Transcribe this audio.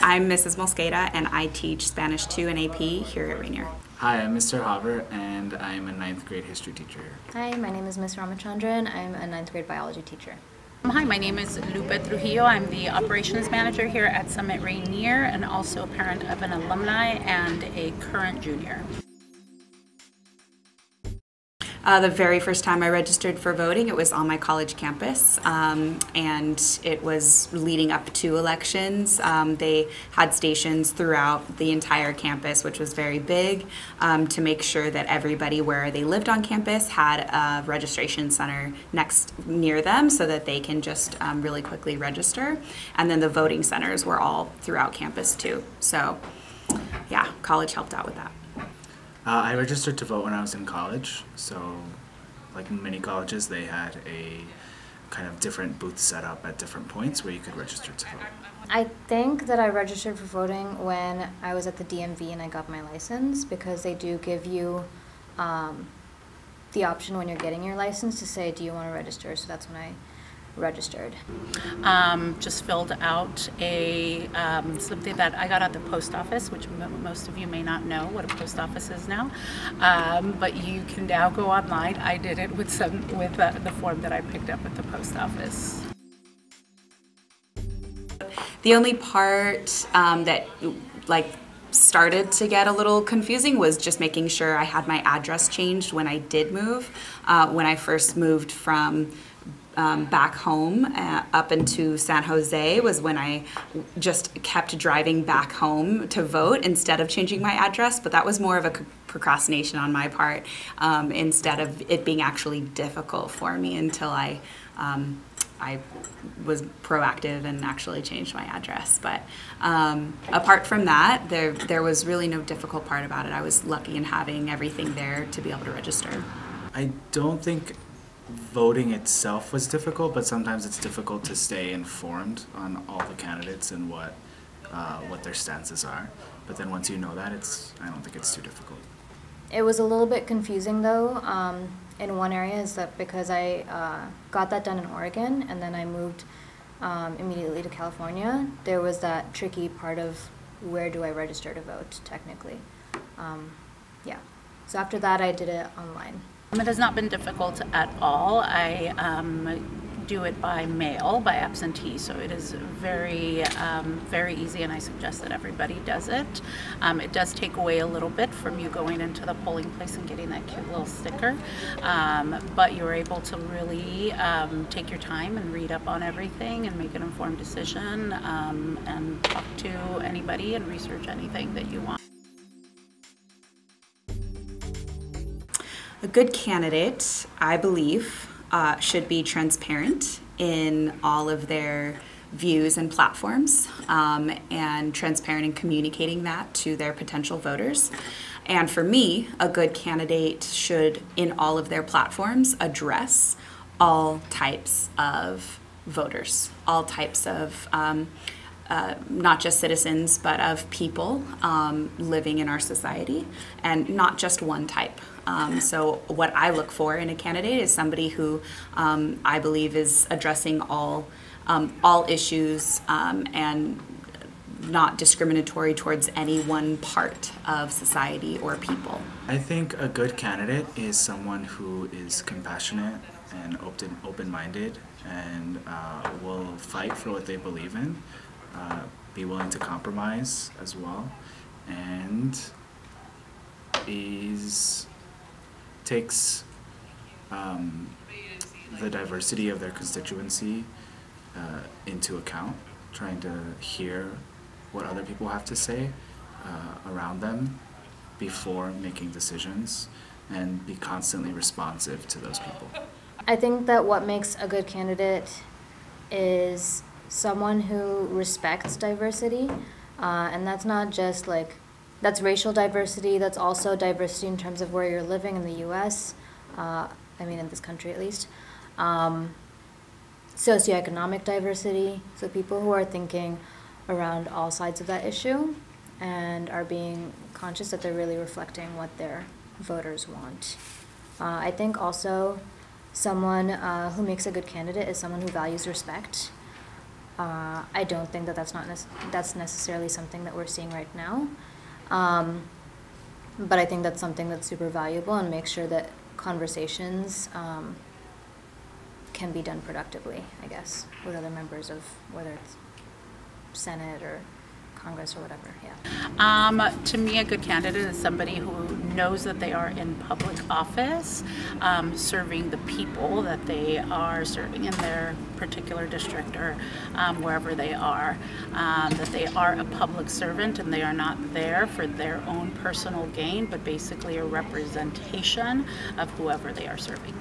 I'm Mrs. Mosqueda, and I teach Spanish 2 and AP here at Rainier. Hi, I'm Mr. Haver, and I'm a ninth grade history teacher here. Hi, my name is Ms. Ramachandran. I'm a ninth grade biology teacher. Hi, my name is Lupe Trujillo. I'm the operations manager here at Summit Rainier and also a parent of an alumni and a current junior. The very first time I registered for voting, it was on my college campus, and it was leading up to elections. They had stations throughout the entire campus, which was very big, to make sure that everybody where they lived on campus had a registration center near them so that they can just really quickly register. And then the voting centers were all throughout campus too. So yeah, college helped out with that. I registered to vote when I was in college, so like in many colleges they had a kind of different booth set up at different points where you could register to vote. I think that I registered for voting when I was at the DMV and I got my license, because they do give you the option when you're getting your license to say, do you want to register? So that's when I registered. Just filled out a something that I got at the post office, which most of you may not know what a post office is now, but you can now go online. I did it with the form that I picked up at the post office. The only part that started to get a little confusing was just making sure I had my address changed when I did move. When I first moved from back home up into San Jose was when I just kept driving back home to vote instead of changing my address, but that was more of a procrastination on my part instead of it being actually difficult for me until I was proactive and actually changed my address. But apart from that, there was really no difficult part about it. I was lucky in having everything there to be able to register. I don't think voting itself was difficult, but sometimes it's difficult to stay informed on all the candidates and what their stances are. But then once you know that, I don't think it's too difficult. It was a little bit confusing though. In one area is that because I got that done in Oregon and then I moved immediately to California, there was that tricky part of where do I register to vote technically. Yeah. So after that I did it online. It has not been difficult at all. I do it by mail, by absentee, so it is very, very easy, and I suggest that everybody does it. It does take away a little bit from you going into the polling place and getting that cute little sticker, but you're able to really take your time and read up on everything and make an informed decision and talk to anybody and research anything that you want. A good candidate, I believe, should be transparent in all of their views and platforms, and transparent in communicating that to their potential voters. And for me, a good candidate should, in all of their platforms, address all types of voters, all types of not just citizens, but of people living in our society, and not just one type. So what I look for in a candidate is somebody who I believe is addressing all issues and not discriminatory towards any one part of society or people. I think a good candidate is someone who is compassionate and open-minded and will fight for what they believe in, be willing to compromise as well, and takes the diversity of their constituency into account, trying to hear what other people have to say around them before making decisions, and be constantly responsive to those people. I think that what makes a good candidate is someone who respects diversity, and that's not just that's racial diversity, that's also diversity in terms of where you're living in the US, I mean in this country at least. Socioeconomic diversity, so people who are thinking around all sides of that issue and are being conscious that they're really reflecting what their voters want. I think also someone who makes a good candidate is someone who values respect. I don't think that that's necessarily something that we're seeing right now. But I think that's something that's super valuable and makes sure that conversations can be done productively, I guess, with other members of whether it's Senate or Congress or whatever, yeah. To me, a good candidate is somebody who knows that they are in public office, serving the people that they are serving in their particular district or wherever they are, that they are a public servant and they are not there for their own personal gain, but basically a representation of whoever they are serving.